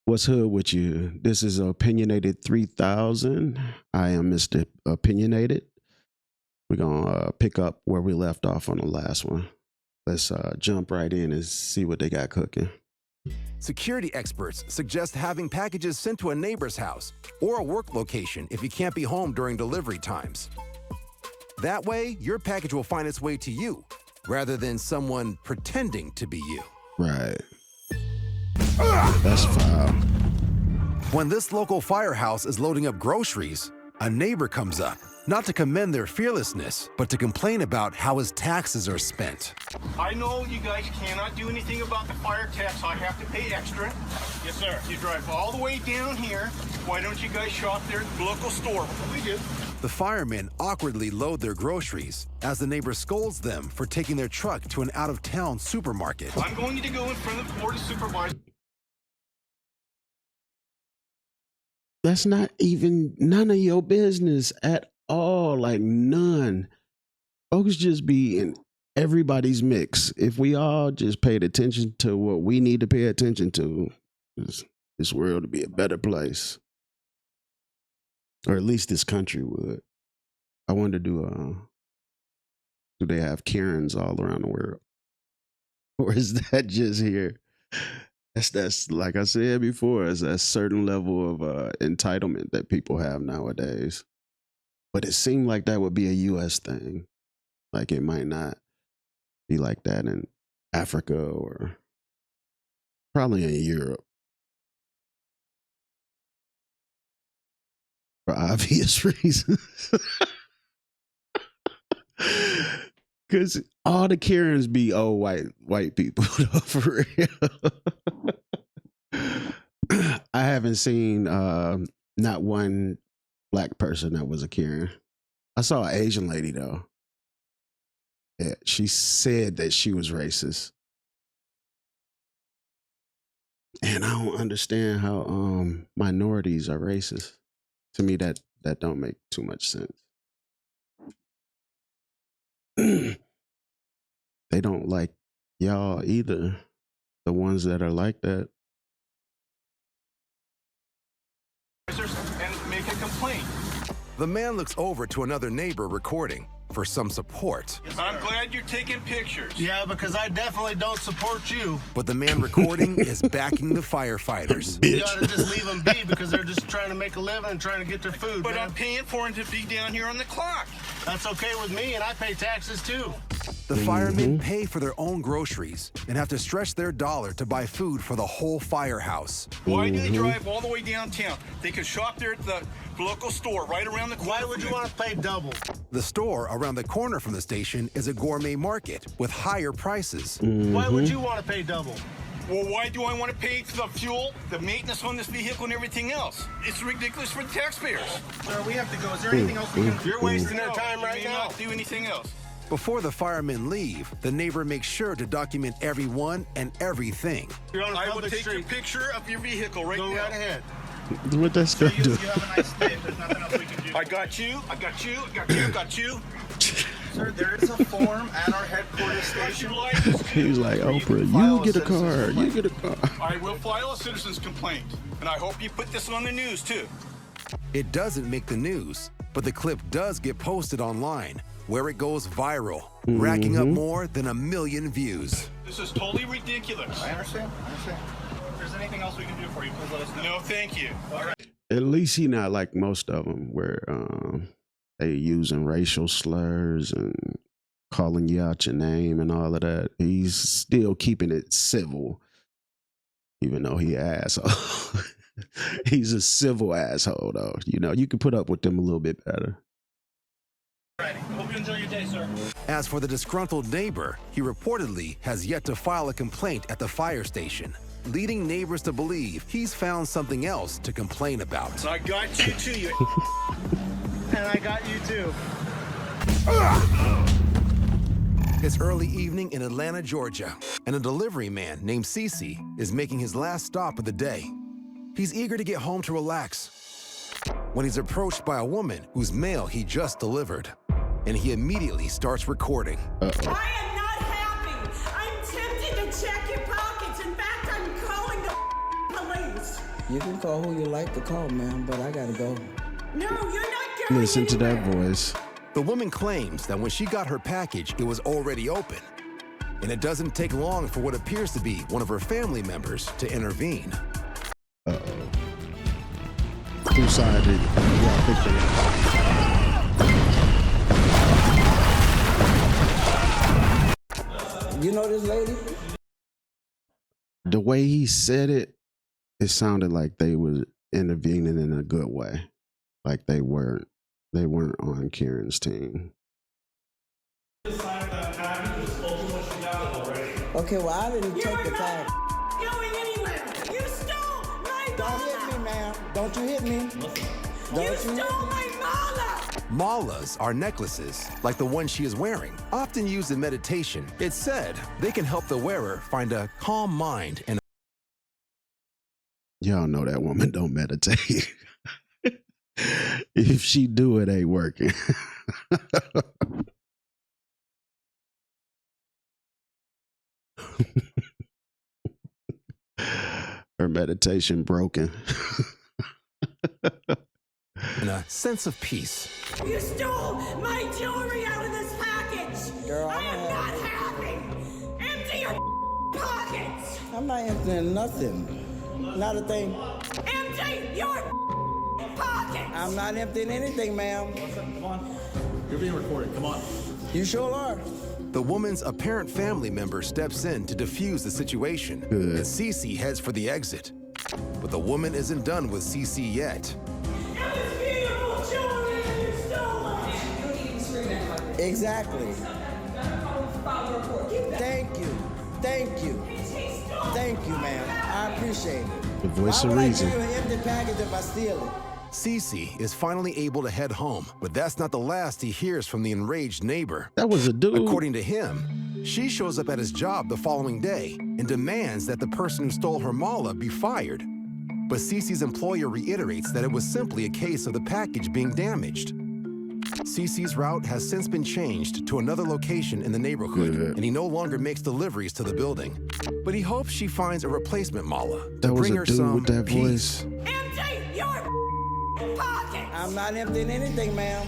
What's hood with you? This is Opinionated 3000. I am Mr. Opinionated. We're going to pick up where we left off on the last one. Let's jump right in and see what they got cooking. Security experts suggest having packages sent to a neighbor's house or a work location if you can't be home during delivery times. That way, your package will find its way to you, rather than someone pretending to be you. Right. That's foul. When this local firehouse is loading up groceries, a neighbor comes up, not to commend their fearlessness, but to complain about how his taxes are spent. I know you guys cannot do anything about the fire tax. I have to pay extra. Yes, sir. You drive all the way down here. Why don't you guys shop there at the local store? We do. The firemen awkwardly load their groceries as the neighbor scolds them for taking their truck to an out-of-town supermarket. I'm going to go in front of the board of supervisors. That's not even none of your business at all. Like none. Folks just be in everybody's mix. If we all just paid attention to what we need to pay attention to, this world would be a better place. Or at least this country would. I wonder, do they have Karens all around the world? Or is that just here? That's like I said before, it's a certain level of entitlement that people have nowadays. But it seemed like that would be a U.S. thing. Like it might not be like that in Africa or probably in Europe. For obvious reasons. Because all the Karens be old white people, though, for real. I haven't seen not one black person that was a Karen. I saw an Asian lady, though. Yeah, she said that she was racist. And I don't understand how minorities are racist. To me, that don't make too much sense. They don't like y'all either. The ones that are like that. And make a complaint. The man looks over to another neighbor recording for some support. I'm glad you're taking pictures. Yeah, because I definitely don't support you. But the man recording is backing the firefighters. You ought to just leave them be because they're just trying to make a living and trying to get their food. But man. I'm paying for them to be down here on the clock. That's okay with me, and I pay taxes too. The firemen pay for their own groceries and have to stretch their dollar to buy food for the whole firehouse. Why do they drive all the way downtown? They could shop there at the local store right around the corner. Why would you want to pay double? The store around the corner from the station is a gourmet market with higher prices. Why would you want to pay double? Well, why do I want to pay for the fuel, the maintenance on this vehicle, and everything else? It's ridiculous for the taxpayers. Sir, we have to go. Is there anything else we can do? You're wasting their time You right may now. not do anything else. Before the firemen leave, the neighbor makes sure to document everyone and everything. You're on a I will public take street. a picture of your vehicle right Go now. right ahead. What that's gonna do? You have a nice day. There's nothing else we can do. I got you. I got you. I got you. I got you. Sir, there is a form at our headquarters station. He's like, Oprah, you get a car. You get a car. I will file a citizen's complaint, and I hope you put this on the news too. It doesn't make the news, but the clip does get posted online, where it goes viral, racking up more than 1 million views. This is totally ridiculous. I understand. If there's anything else we can do for you, please let us know. No, thank you. All right. At least he not like most of them where they using racial slurs and calling you out your name and all of that. He's still keeping it civil, even though he an asshole. He's a civil asshole, though. You know, you can put up with them a little bit better. All right. Hope you enjoy your day, sir. As for the disgruntled neighbor, he reportedly has yet to file a complaint at the fire station, leading neighbors to believe he's found something else to complain about. I got you too, you. And I got you too. It's early evening in Atlanta, Georgia, and a delivery man named Cece is making his last stop of the day. He's eager to get home to relax when he's approached by a woman whose mail he just delivered, and he immediately starts recording. I am not happy. I'm tempted to check your pockets. In fact, I'm calling the police. You can call who you like to call, ma'am, but I gotta go. No, you're not going Listen to that anywhere. voice. The woman claims that when she got her package, it was already open. And it doesn't take long for what appears to be one of her family members to intervene. Uh-oh. Whose side did y'all pick? You know this lady? The way he said it, it sounded like they was intervening in a good way. Like they weren't on Kieran's team. Okay, well, I didn't take the time. Going anywhere. You stole my Don't hit me, ma'am. Don't you hit me. You stole my mala. Malas are necklaces, like the one she is wearing, often used in meditation. It's said they can help the wearer find a calm mind and Y'all know that woman don't meditate. If she do, it ain't working. Her meditation broken. a sense of peace. You stole my jewelry out of this package. Girl, I am not happy. Empty your pockets. I'm not emptying nothing. Not a thing. Empty your pockets. I'm not emptying anything, ma'am. Come on. You're being recorded. Come on. You sure are. The woman's apparent family member steps in to defuse the situation. Good. And Cece heads for the exit. But the woman isn't done with Cece yet. That was beautiful jewelry that you stole. Exactly. Thank you. Thank you. Thank you, ma'am. I appreciate it. The voice Why of would reason. I give you an empty package if I steal it? Cece is finally able to head home, but that's not the last he hears from the enraged neighbor. That was a dude. According to him, she shows up at his job the following day and demands that the person who stole her mala be fired. But Cece's employer reiterates that it was simply a case of the package being damaged. Cece's route has since been changed to another location in the neighborhood, Good. and he no longer makes deliveries to the building. But he hopes she finds a replacement mala to That was bring a her dude some with that peace. voice. Empty your pockets. I'm not emptying anything, ma'am.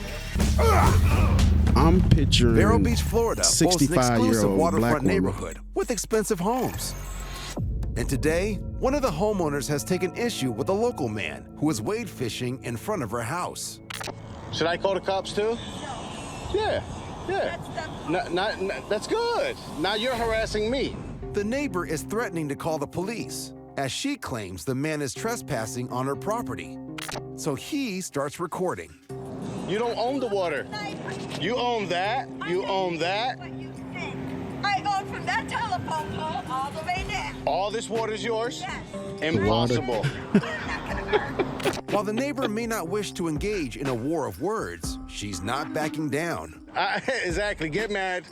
I'm picturing Vero Beach, Florida boasts an exclusive 65-year-old black waterfront woman. neighborhood with expensive homes. And today, one of the homeowners has taken issue with a local man who was wade fishing in front of her house. Should I call the cops too? Yeah. That's good. Now you're harassing me. The neighbor is threatening to call the police, as she claims the man is trespassing on her property. So he starts recording. You don't own the water. You own that. You own that. What you think? I own from that telephone pole all the way down. All this water's yours? Yes. Impossible. I'm not gonna hurt. While the neighbor may not wish to engage in a war of words, she's not backing down. Exactly. Get mad.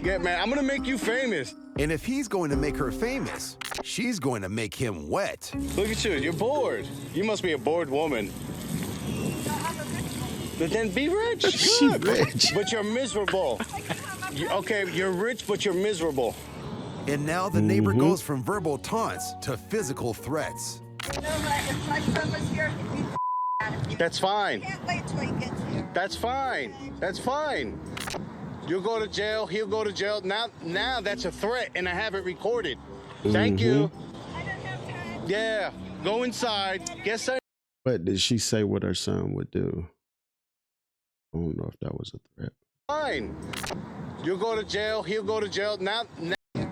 Get mad. I'm gonna make you famous. And if he's going to make her famous, she's going to make him wet. Look at you. You're bored. You must be a bored woman. But then be rich. She Good. rich. But you're miserable. Okay, you're rich, but you're miserable. And now the neighbor goes from verbal taunts to physical threats. You know what? If my son was here, he'd be out of you. That's fine. Can't wait till he gets here. That's fine. That's fine. You'll go to jail. He'll go to jail. Now that's a threat, and I have it recorded. Thank you. I don't have time. Yeah. Go inside. Get some. What did she say what her son would do? I don't know if that was a threat. Fine. You'll go to jail. He'll go to jail. Now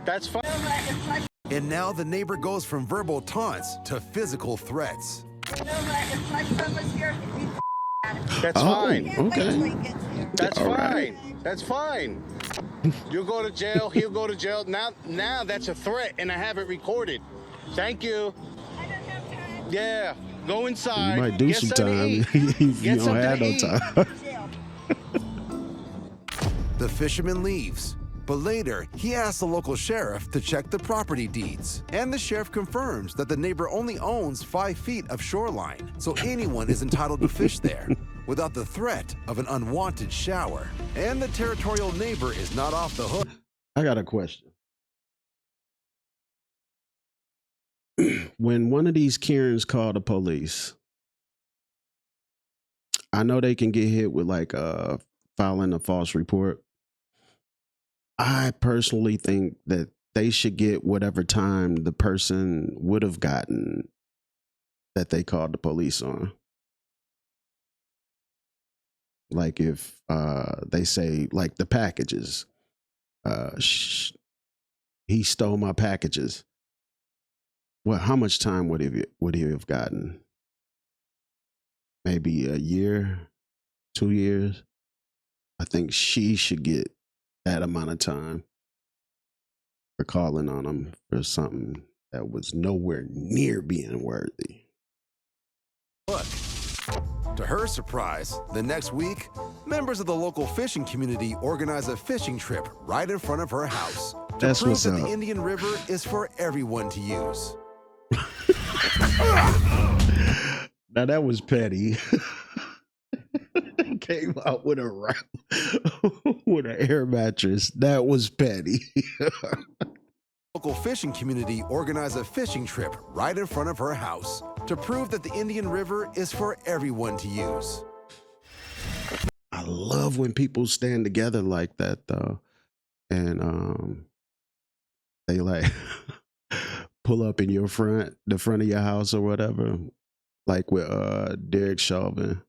that's fine. You know what? If my And now the neighbor goes from verbal taunts to physical threats. You know what? If my son was here, he'd be out of you. That's Oh. fine. Can't wait Okay. till he gets here. That's All fine. right. That's fine. You'll go to jail. He'll go to jail. Now that's a threat, and I have it recorded. Thank you. I don't have time. Yeah. Go inside. You might do Get some something to time eat. if you Get don't something have to no eat. time. Jail. The fisherman leaves, but later he asks the local sheriff to check the property deeds. And the sheriff confirms that the neighbor only owns 5 feet of shoreline, so anyone is entitled to fish there without the threat of an unwanted shower. And the territorial neighbor is not off the hook. I got a question. when one of these Karens call the police, I know they can get hit with like filing a false report. I personally think that they should get whatever time the person would have gotten that they called the police on. Like if they say like the packages, he stole my packages. Well, how much time would he have gotten? Maybe a year, 2 years. I think she should get that amount of time for calling on him for something that was nowhere near being worthy. Look. To her surprise, the next week, members of the local fishing community organize a fishing trip right in front of her house to That's prove what's that up. the Indian River is for everyone to use. Now that was petty. Came out with with an air mattress. That was petty. Local fishing community organize a fishing trip right in front of her house to prove that the Indian River is for everyone to use. I love when people stand together like that though. And they like pull up in the front of your house or whatever. Like with Derek Chauvin.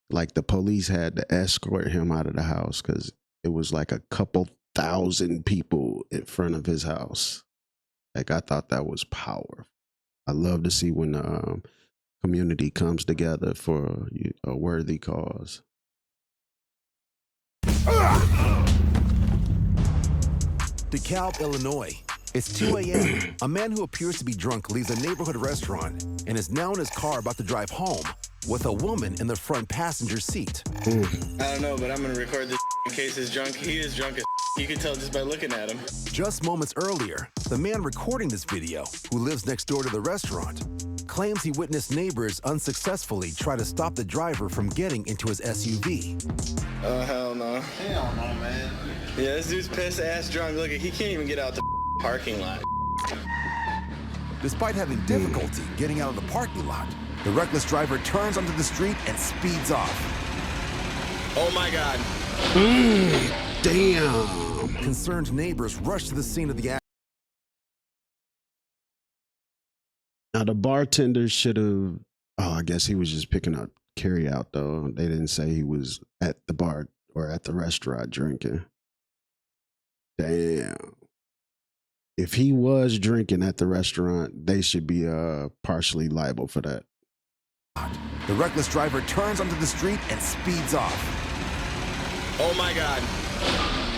Like the police had to escort him out of the house because it was like a couple thousand people in front of his house. Like I thought that was powerful. I love to see when the community comes together for a worthy cause. DeKalb, Illinois. It's 2 a.m. A man who appears to be drunk leaves a neighborhood restaurant and is now in his car about to drive home with a woman in the front passenger seat. I don't know, but I'm gonna record this in case he's drunk. He is drunk as you can tell just by looking at him. Just moments earlier, the man recording this video, who lives next door to the restaurant, claims he witnessed neighbors unsuccessfully try to stop the driver from getting into his SUV. Oh, hell no. Hell no, man. Yeah, this dude's piss ass drunk. Look, he can't even get out the parking lot. Despite having difficulty getting out of the parking lot, the reckless driver turns onto the street and speeds off. Oh my God. Damn. Concerned neighbors rush to the scene of the accident. Now the bartender should have. Oh, I guess he was just picking up carry out though. They didn't say he was at the bar or at the restaurant drinking. Damn. If he was drinking at the restaurant, they should be partially liable for that. The reckless driver turns onto the street and speeds off. Oh my God.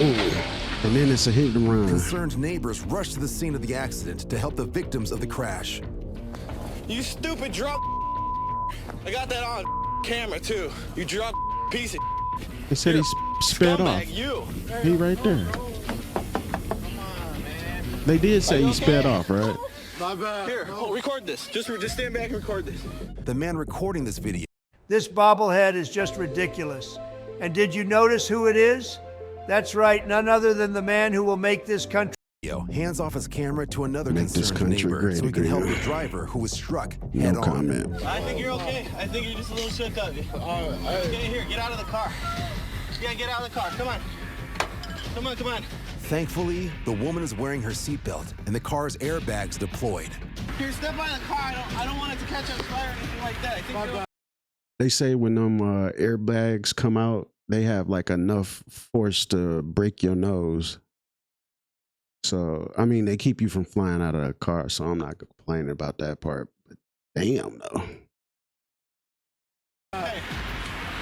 Ooh. And then it's a hit and run. Concerned neighbors rush to the scene of the accident to help the victims of the crash. You stupid drunk. I got that on camera too. You drunk piece of. They said he sped off. Scumbag, you. He right there. They did say he sped off, right? My bad. Here, record this. Just stand back and record this. The man recording this video This bobblehead is just ridiculous. And did you notice who it is? That's right, none other than the man who will make this country. hands off his camera to another Make this concerned country neighbor great so he can help again. the driver who was struck No head on. comment. I think you're okay. I think you're just a little shook up. Get in here. Get out of the car. Yeah, get out of the car. Come on. Come on, come on. Thankfully, the woman is wearing her seatbelt and the car's airbags deployed. Here, step by the car. I don't want it to catch on fire or anything like that. I think you're They say when them airbags come out, they have like enough force to break your nose. So, I mean, they keep you from flying out of the car, so I'm not complaining about that part. But damn, though. okay.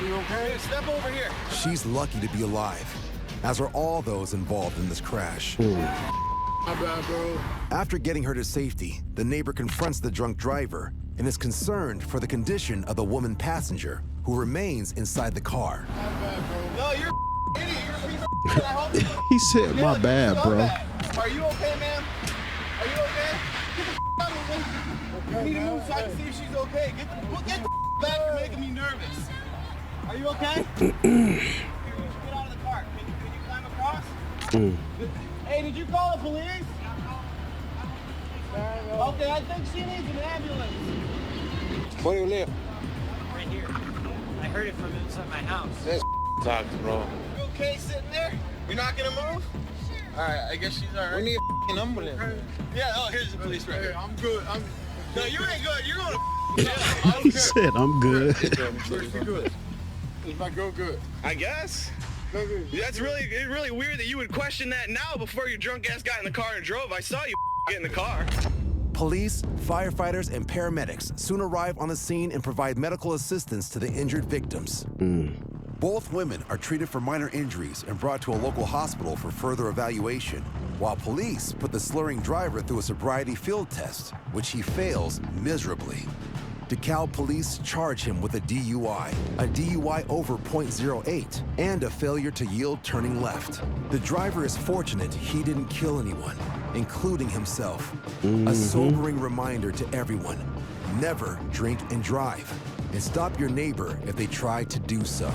You okay? Step over here. She's lucky to be alive, as are all those involved in this crash. My bad, bro. After getting her to safety, the neighbor confronts the drunk driver and is concerned for the condition of the woman passenger who remains inside the car. No, you're idiot. You're a piece of shit. I hope you He said, my bad, bro. Are you okay, ma'am? Are you okay? Get the out of the way. You need to move so I can see if she's okay. Get the back. You're making me nervous. Are you okay? Get out of the car. Can you climb across? Hey, did you call the police? Okay, I think she needs an ambulance. Where do you live? Right here. I heard it from inside my house. That's talks, bro. You okay sitting there? You're not gonna move? Alright, I guess she's alright. We need an ambulance. Yeah, oh, here's the police right here. I'm good. No, you ain't good. You're going to jail. He said, I'm good. Good. Is my girl good? I guess. That's really weird that you would question that now before your drunk ass got in the car and drove. I saw you get in the car. Police, firefighters, and paramedics soon arrive on the scene and provide medical assistance to the injured victims. Both women are treated for minor injuries and brought to a local hospital for further evaluation, while police put the slurring driver through a sobriety field test, which he fails miserably. DeKalb police charge him with a DUI over .08, and a failure to yield turning left. The driver is fortunate he didn't kill anyone, including himself. A sobering reminder to everyone: never drink and drive, and stop your neighbor if they try to do so.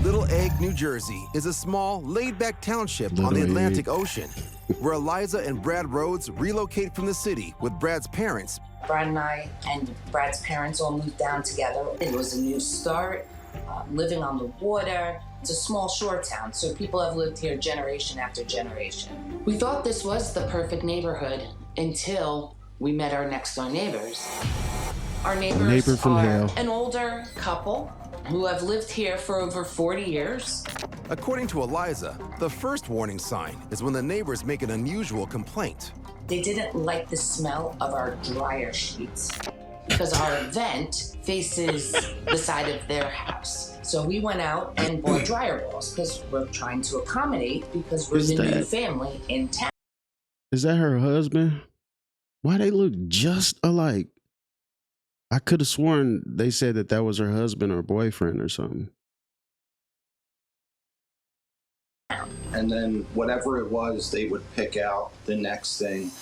Little Egg, New Jersey is a small, laid-back township on the Atlantic Ocean, where Eliza and Brad Rhodes relocate from the city with Brad's parents. Brad and I and Brad's parents all moved down together. It was a new start, living on the water. It's a small shore town, so people have lived here generation after generation. We thought this was the perfect neighborhood until we met our next door neighbors. Our neighbors from are hell. an older couple who have lived here for over 40 years. According to Eliza, the first warning sign is when the neighbors make an unusual complaint. They didn't like the smell of our dryer sheets because our vent faces the side of their house. So we went out and bought dryer balls because we're trying to accommodate because we're the new family in town. Is that her husband? Why they look just alike? I could have sworn they said that was her husband or boyfriend or something. And then whatever it was, they would pick out the next thing.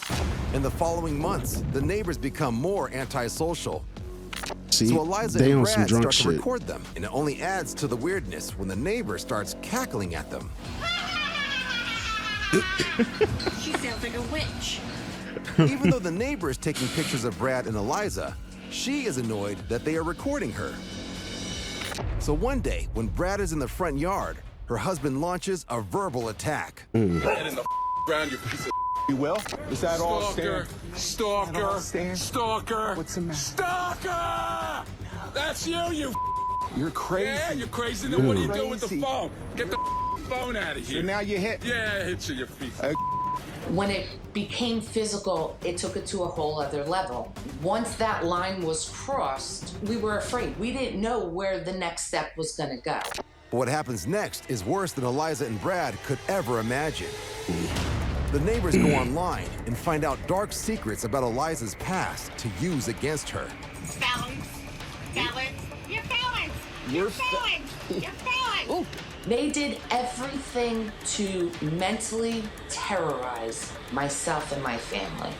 In the following months, the neighbors become more antisocial. See, so Eliza they and on some Brad drunk start to shit. record them, and it only adds to the weirdness when the neighbor starts cackling at them. She sounds like a witch. Even though the neighbor is taking pictures of Brad and Eliza, she is annoyed that they are recording her. So one day, when Brad is in the front yard, her husband launches a verbal attack. Head in the ground, you piece of you will? Is that all stand? Stalker! Stalker! What's the matter? Stalker! That's you You're crazy. Yeah, you're crazy. Then what are you doing with the phone? Get the phone out of here. So now you hit? Yeah, it hits you, your feet. When it became physical, it took it to a whole other level. Once that line was crossed, we were afraid. We didn't know where the next step was gonna go. But what happens next is worse than Eliza and Brad could ever imagine. The neighbors go online and find out dark secrets about Eliza's past to use against her. Felons. Felons. You're felons. You're felons. You're felons. They did everything to mentally terrorize myself and my family.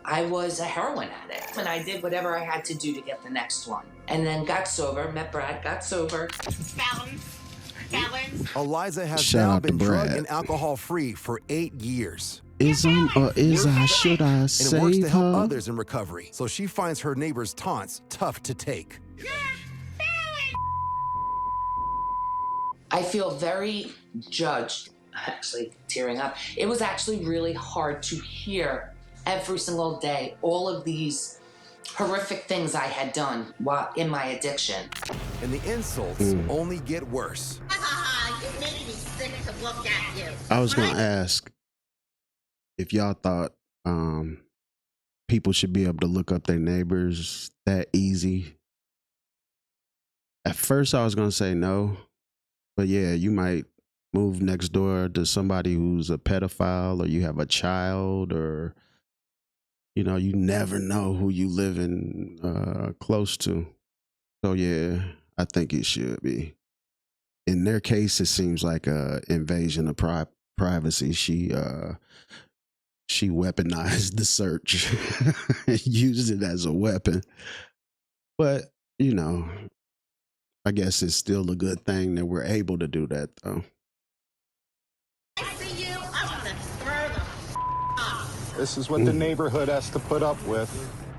I was a heroin addict, and I did whatever I had to do to get the next one. And then got sober, met Brad, got sober. Felons. Felons. Eliza has Shout now out to been drug Brad. and alcohol-free for 8 years. Is or is I should I And it works save to help her? others in recovery, so she finds her neighbor's taunts tough to take. I feel very judged, actually tearing up. It was actually really hard to hear every single day all of these horrific things I had done while in my addiction. And the insults only get worse. You made me sick to look at you. I was gonna ask if y'all thought people should be able to look up their neighbors that easy. At first, I was gonna say no, but yeah, you might move next door to somebody who's a pedophile, or you have a child, or you know, you never know who you living close to. So yeah, I think it should be. In their case, it seems like a invasion of privacy. She weaponized the search, used it as a weapon. But you know, I guess it's still a good thing that we're able to do that, though. I see you, I want to spur the up. This is what the neighborhood has to put up with.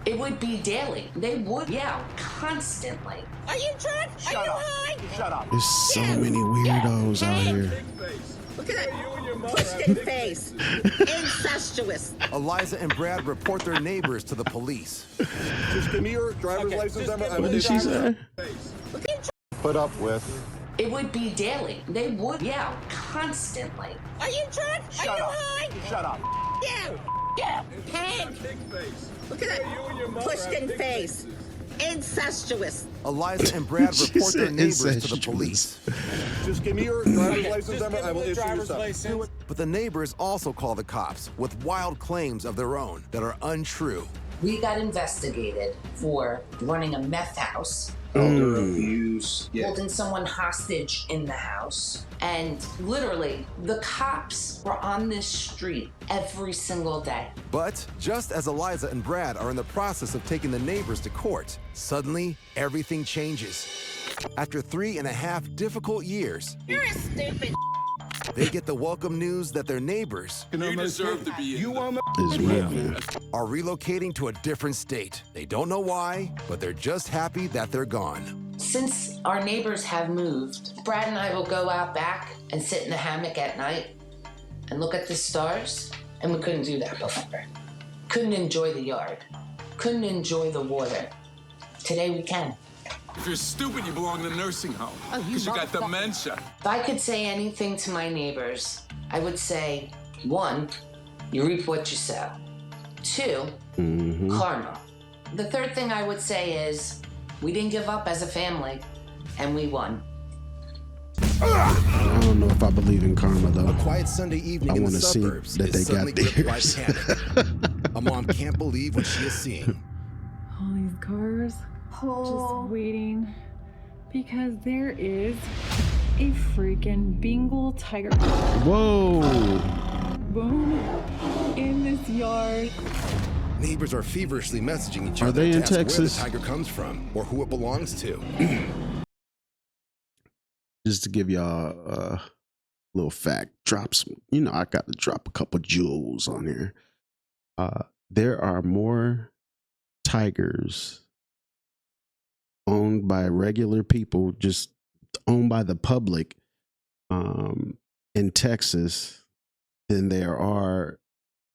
It would be daily. They would yell constantly. Are you drunk? Are you high? Shut up. There's so many weirdos out here. Look at that twisted face. Incestuous. Eliza and Brad report their neighbors to the police. Just give me your driver's license number. What did she say? Put up with. It would be daily. They would yell constantly. Are you drunk? Are you high? Shut up. You. Yeah. Pig. Look at that twisted face. Incestuous. Eliza and Brad She report their said neighbors to the incestuous. police. Just give me your driver's license number. I will issue your stuff. But the neighbors also call the cops with wild claims of their own that are untrue. We got investigated for running a meth house, Elder abuse. Yeah. holding someone hostage in the house, and literally the cops were on this street every single day. But just as Eliza and Brad are in the process of taking the neighbors to court, suddenly everything changes. After 3.5 difficult years, You're a stupid. they get the welcome news that their neighbors You deserve to be in the It's real, man. are relocating to a different state. They don't know why, but they're just happy that they're gone. Since our neighbors have moved, Brad and I will go out back and sit in the hammock at night and look at the stars, and we couldn't do that before. Couldn't enjoy the yard. Couldn't enjoy the water. Today we can. If you're stupid, you belong in a nursing home. Because you got dementia. If I could say anything to my neighbors, I would say, 1, you reap what you sow. 2, karma. The third thing I would say is, we didn't give up as a family, and we won. I don't know if I believe in karma, though. A quiet Sunday evening I in the wanna see suburbs that they is suddenly got gripped by theirs. panic. A mom can't believe what she is seeing. All these cars just waiting because there is a freaking Bengal tiger Whoa! boom in this yard. Neighbors are feverishly messaging each Are other they to in ask where the Texas? tiger comes from or who it belongs to. Just to give y'all a little fact, drops. You know, I got to drop a couple jewels on here. There are more tigers owned by regular people, just owned by the public, in Texas than there are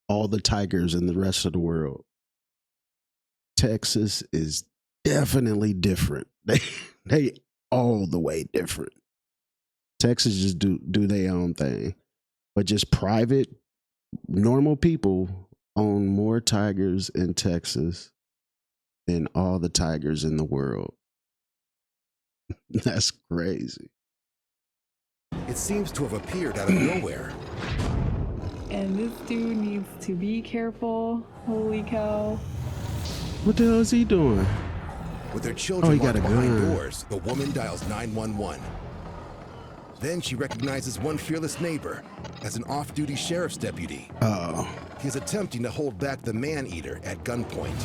all the tigers in the rest of the world. Texas is definitely different. They all the way different. Texas just do their own thing, but just private, normal people own more tigers in Texas than all the tigers in the world. That's crazy. It seems to have appeared out of nowhere. And this dude needs to be careful. Holy cow. What the hell is he doing? With their children he got locked a behind gun. doors, the woman dials 911. Then she recognizes one fearless neighbor as an off-duty sheriff's deputy. Oh, He's attempting to hold back the man-eater at gunpoint.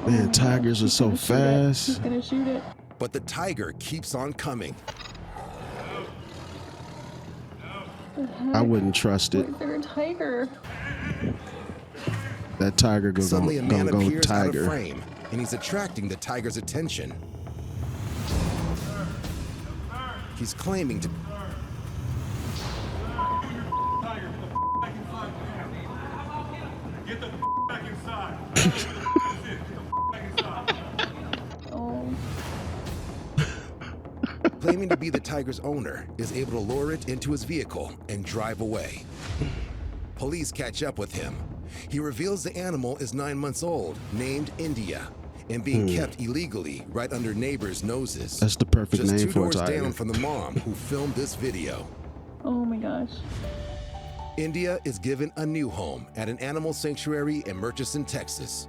man, tigers are so He's fast. gonna shoot it. But the tiger keeps on coming. I wouldn't trust it. Is there a tiger? That tiger Suddenly a man gonna go appears out of tiger. frame, and he's attracting the tiger's attention. He's claiming to... Get the back inside. Oh. claiming to be the tiger's owner, is able to lure it into his vehicle and drive away. Police catch up with him. He reveals the animal is 9 months old, named India, and being kept illegally right under neighbors' noses. That's the perfect Just name 2 for a doors tiger. down from the mom who filmed this video. Oh my gosh. India is given a new home at an animal sanctuary in Murchison, Texas.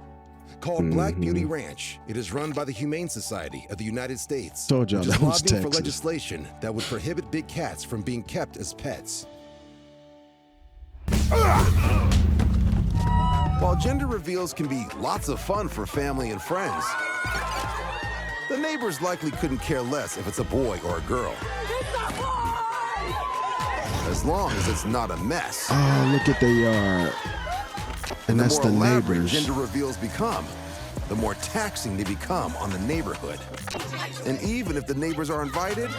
Called Black Beauty Ranch, it is run by the Humane Society of the United States, Told y'all which is that was lobbying for Texas. legislation that would prohibit big cats from being kept as pets. While gender reveals can be lots of fun for family and friends, the neighbors likely couldn't care less if it's a boy or a girl. As long as it's not a mess. Oh, look at the yard. And that's the more elaborate neighbors. gender reveals become, the more taxing they become on the neighborhood. And even if the neighbors are invited,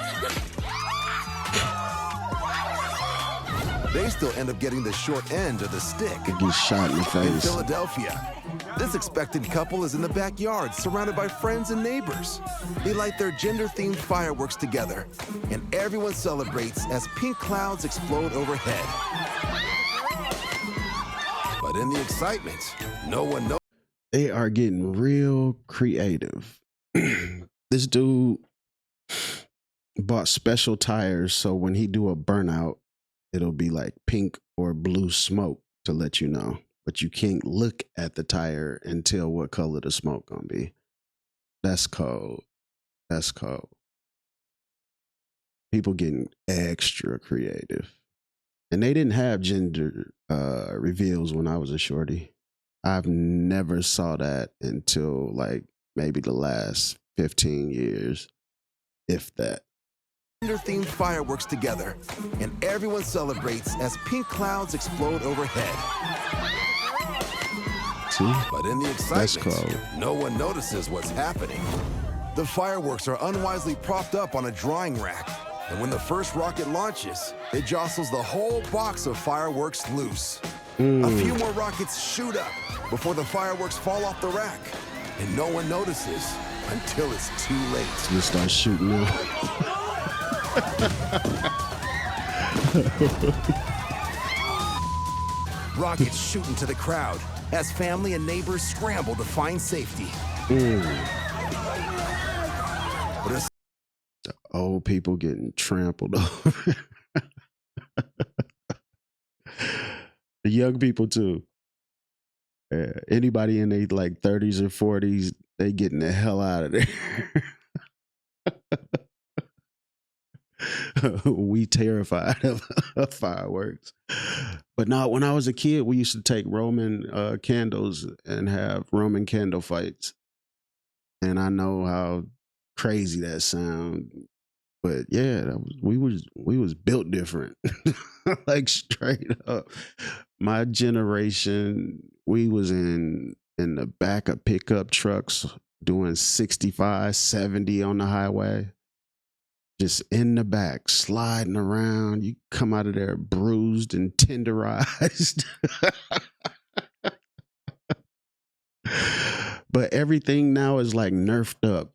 they still end up getting the short end of the stick. They get shot in the In face. Philadelphia, this expected couple is in the backyard surrounded by friends and neighbors. They light their gender-themed fireworks together, and everyone celebrates as pink clouds explode overhead. But in the excitement, no one knows. They are getting real creative. This dude bought special tires, so when he do a burnout, it'll be like pink or blue smoke to let you know. But you can't look at the tire and tell what color the smoke gonna be. That's cold. That's cold. People getting extra creative. And they didn't have gender reveals when I was a shorty. I've never saw that until like maybe the last 15 years, if that. Gender-themed fireworks together, and everyone celebrates as pink clouds explode overhead. See? But in the excitement, no one notices what's happening. The fireworks are unwisely propped up on a drying rack, and when the first rocket launches, it jostles the whole box of fireworks loose. A few more rockets shoot up before the fireworks fall off the rack, and no one notices until it's too late. You start shooting them. Rockets shoot into the crowd as family and neighbors scramble to find safety. But as the old people getting trampled over. The young people too. Anybody in their like 30s or 40s, they getting the hell out of there. We terrified of fireworks. But now, when I was a kid, we used to take Roman candles and have Roman candle fights. And I know how crazy that sound, but yeah, we was built different. Like straight up. My generation, we was in the back of pickup trucks doing 65, 70 on the highway. Just in the back, sliding around. You come out of there bruised and tenderized. But everything now is like nerfed up.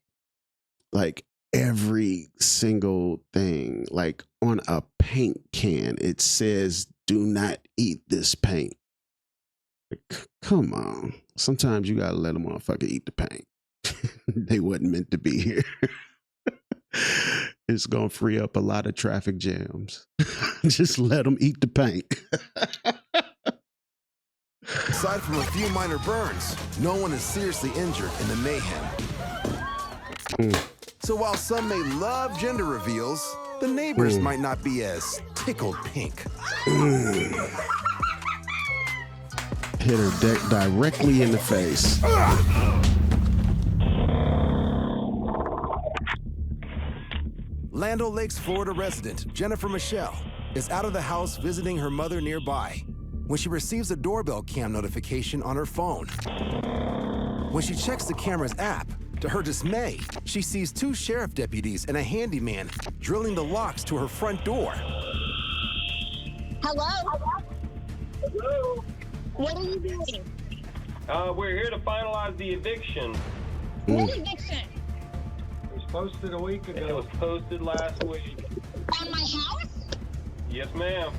Like every single thing. Like on a paint can, it says, "Do not eat this paint." Like, come on. Sometimes you gotta let a motherfucker eat the paint. They wasn't meant to be here. It's gonna free up a lot of traffic jams. Just let them eat the paint. aside from a few minor burns, no one is seriously injured in the mayhem. So while some may love gender reveals, the neighbors might not be as tickled pink. Hit her directly in the face. Land O'Lakes, Florida resident Jennifer Michelle is out of the house visiting her mother nearby when she receives a doorbell cam notification on her phone. When she checks the camera's app, to her dismay, she sees two sheriff deputies and a handyman drilling the locks to her front door. Hello? Hello? What are you doing? We're here to finalize the eviction. What eviction? It was posted a week ago. It was posted last week. On my house? Yes, ma'am.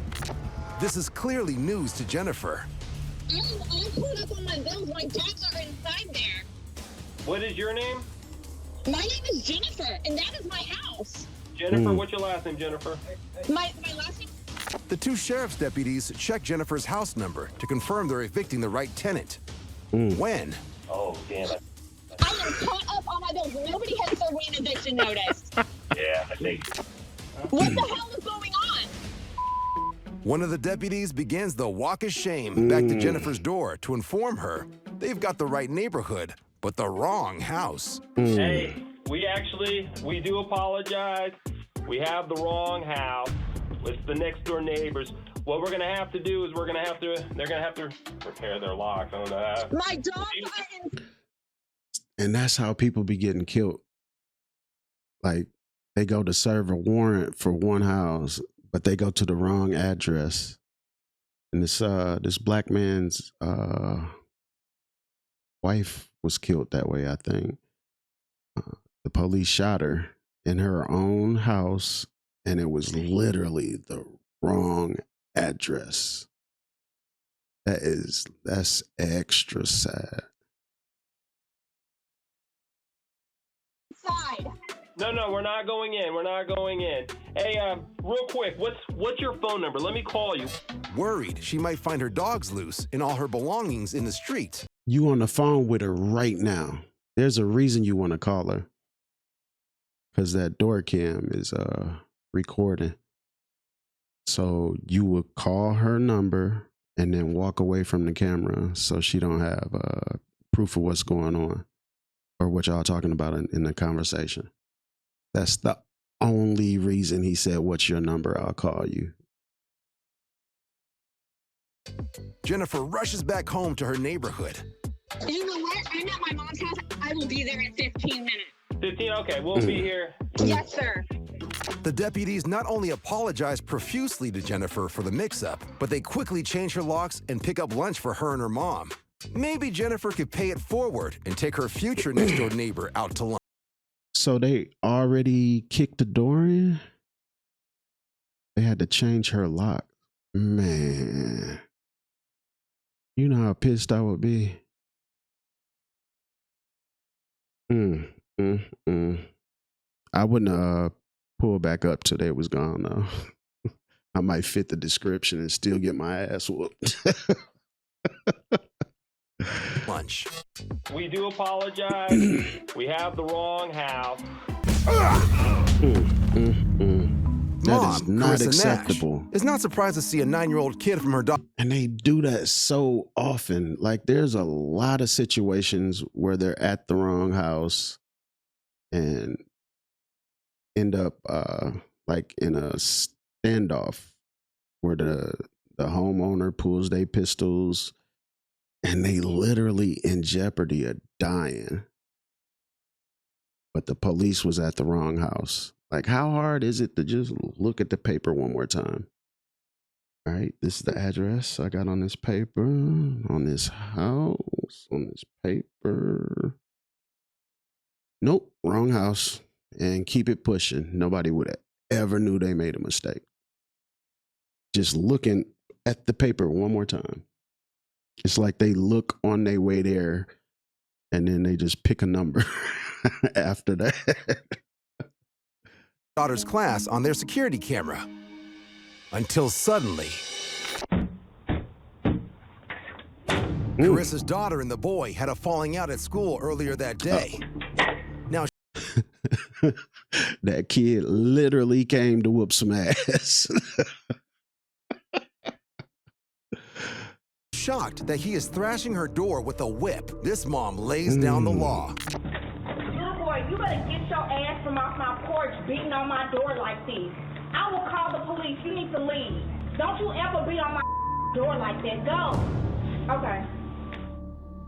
This is clearly news to Jennifer. I pulled up on my bills. My tags are inside there. What is your name? My name is Jennifer, and that is my house. Jennifer, what's your last name, Jennifer? My last name? The two sheriff's deputies check Jennifer's house number to confirm they're evicting the right tenant. When? Oh, damn it. I am caught up on my bills. Nobody has served me an eviction notice. Yeah, I think. What the hell is going on? One of the deputies begins the walk of shame back to Jennifer's door to inform her they've got the right neighborhood, but the wrong house. Hey, We do apologize. We have the wrong house. It's the next door neighbors. What we're gonna have to do is they're gonna have to repair their locks. I don't know. My dog. And that's how people be getting killed. Like, they go to serve a warrant for one house, but they go to the wrong address. And this black man's wife was killed that way, I think. The police shot her in her own house, and it was literally the wrong address. That's extra sad. Inside. No, we're not going in. We're not going in. Hey, real quick, what's your phone number? Let me call you. Worried she might find her dogs loose and all her belongings in the street. You on the phone with her right now. There's a reason you want to call her. Because that door cam is recording. So you would call her number and then walk away from the camera so she don't have proof of what's going on or what y'all talking about in the conversation. That's the only reason he said, "What's your number? I'll call you." Jennifer rushes back home to her neighborhood. You know what? I'm at my mom's house. I will be there in 15 minutes. 15? Okay, we'll be here. Yes, sir. The deputies not only apologize profusely to Jennifer for the mix-up, but they quickly change her locks and pick up lunch for her and her mom. Maybe Jennifer could pay it forward and take her future next-door neighbor out to lunch. So they already kicked the door in? They had to change her lock. Man. You know how pissed I would be. I wouldn't pull back up till they was gone though. I might fit the description and still get my ass whooped. Lunch. We do apologize. We have the wrong house. That is not Carissa acceptable. Nash is not surprised to see a 9-year-old kid from her dog. And they do that so often. Like, there's a lot of situations where they're at the wrong house and end up like in a standoff where the homeowner pulls their pistols and they literally in jeopardy of dying. But the police was at the wrong house. Like, how hard is it to just look at the paper one more time? All right, this is the address I got on this paper, on this house, on this paper. Nope, wrong house. And keep it pushing. Nobody would have ever knew they made a mistake. Just looking at the paper one more time. It's like they look on their way there and then they just pick a number after that. Daughter's class on their security camera. Until suddenly, Carissa's daughter and the boy had a falling out at school earlier that day. Now, that kid literally came to whoop some ass. shocked that he is thrashing her door with a whip, this mom lays down the law. Little boy, you better get your ass from off my porch beating on my door like this. I will call the police. You need to leave. Don't you ever be on my door like that. Go. Okay.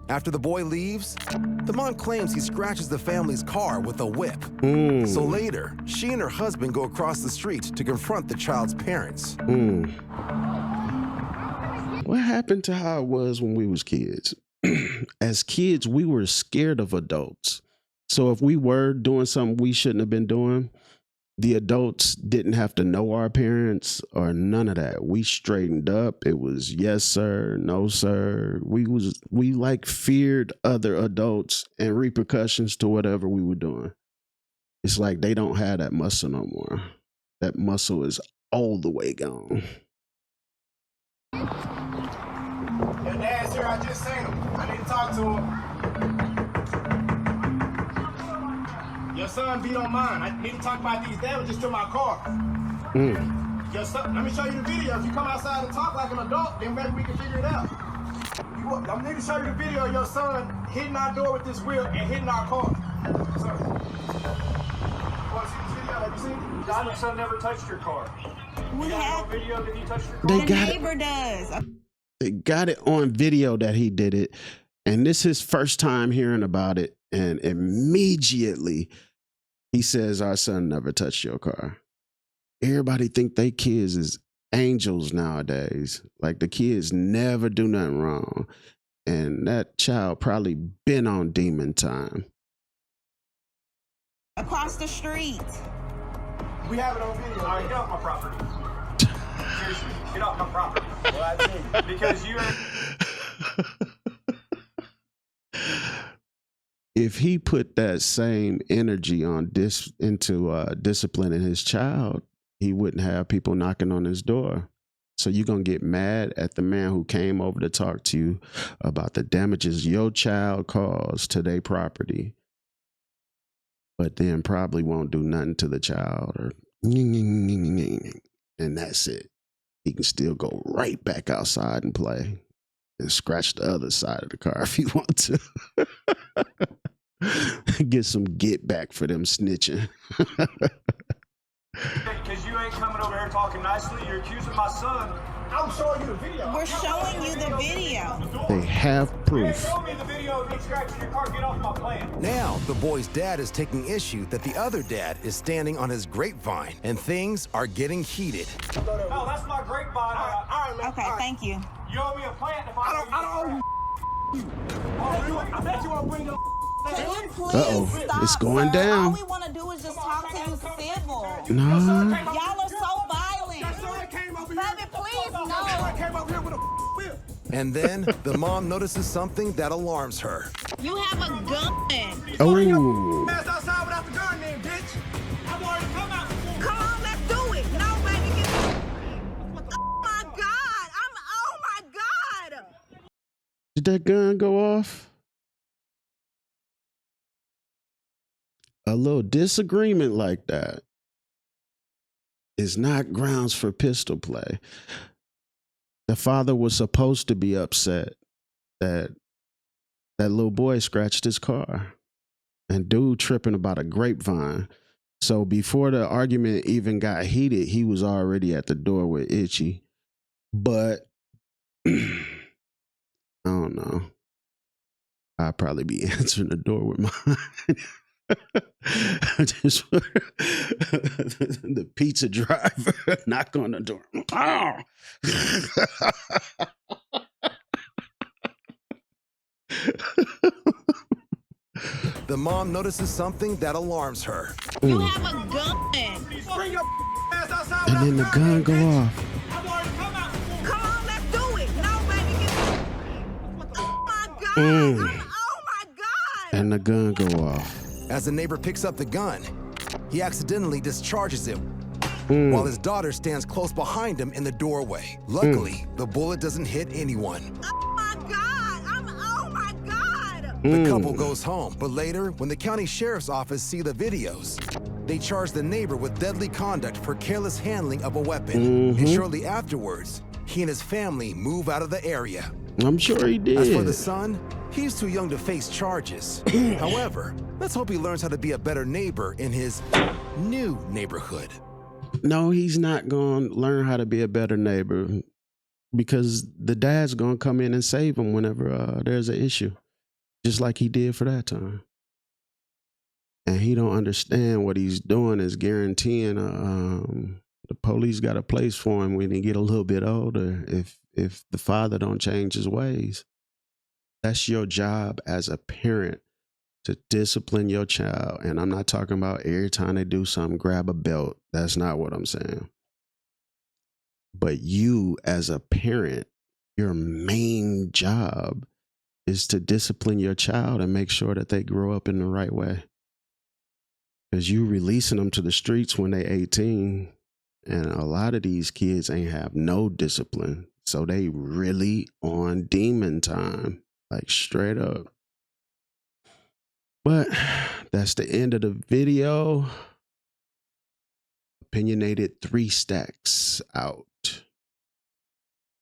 After the boy leaves, the mom claims he scratches the family's car with a whip. So later, she and her husband go across the street to confront the child's parents. What happened to how it was when we was kids? As kids, we were scared of adults. So if we were doing something we shouldn't have been doing, the adults didn't have to know our parents or none of that. We straightened up. It was yes, sir, no, sir. We like feared other adults and repercussions to whatever we were doing. It's like they don't have that muscle no more. That muscle is all the way gone. Your dad's here. I just seen him. I need to talk to him. Your son beat on mine. I need to talk about these damages to my car. Your son, let me show you the video. If you come outside and talk like an adult, then maybe we can figure it out. I need to show you the video of your son hitting our door with this wheel and hitting our car. Sir. You want to see this video? Have you seen it? Your son never touched your car. We have video that he touched your car? They the got neighbor does. They got it on video that he did it. And this is his first time hearing about it. And immediately he says, our son never touched your car. Everybody think they kids is angels nowadays. Like the kids never do nothing wrong. And that child probably been on demon time. Across the street. We have it on video. All right, get off my property. Seriously, get off my property. Well, I think because you If he put that same energy on into disciplining his child, he wouldn't have people knocking on his door. So you're going to get mad at the man who came over to talk to you about the damages your child caused to their property, but then probably won't do nothing to the child, or and that's it. He can still go right back outside and play and scratch the other side of the car if he wants to. Get some get back for them snitching. because you ain't coming over here talking nicely. You're accusing my son. I'm showing you the video. We're showing you the video. They have proof. Show me the video of me scratching your car. Get off my plan. Now, the boy's dad is taking issue that the other dad is standing on his grapevine, and things are getting heated. No, that's my grapevine. All right, man. Okay, thank you. You owe me a plant if I don't owe you. I bet you want to bring your Can you please Uh-oh, stop, it's going sir? down. All we want to do is just talk to you civil. No. Y'all are so violent. Baby, please, no. And then the mom notices something that alarms her. You have a gun. Oh. Ass outside without the gun then, bitch. I've already come out before. Come on, let's do it. No, baby. Oh, my God. Oh, my God. Did that gun go off? A little disagreement like that is not grounds for pistol play. The father was supposed to be upset that that little boy scratched his car and dude tripping about a grapevine. So before the argument even got heated, he was already at the door with Itchy. But I don't know. I'd probably be answering the door with mine. Just the pizza driver knock on the door. Oh. The mom notices something that alarms her. You have a gun. Bring your ass outside. And then the gun go off. I've already come out before. Come on, let's do it. No, baby. Oh, my God. Oh, my God. And the gun go off. As the neighbor picks up the gun, he accidentally discharges it while his daughter stands close behind him in the doorway. Luckily, the bullet doesn't hit anyone. Oh, my God. Oh, my God. The couple goes home, but later, when the county sheriff's office see the videos, they charge the neighbor with deadly conduct for careless handling of a weapon. And shortly afterwards, he and his family move out of the area. I'm sure he did. As for the son, he's too young to face charges. However, let's hope he learns how to be a better neighbor in his new neighborhood. No, he's not going to learn how to be a better neighbor because the dad's going to come in and save him whenever there's an issue, just like he did for that time. And he don't understand what he's doing is guaranteeing the police got a place for him when he get a little bit older if the father don't change his ways. That's your job as a parent, to discipline your child. And I'm not talking about every time they do something, grab a belt. That's not what I'm saying. But you as a parent, your main job is to discipline your child and make sure that they grow up in the right way. Because you releasing them to the streets when they 18. And a lot of these kids ain't have no discipline. So they really on demon time, like straight up. But that's the end of the video. Opinionated 3 stacks out.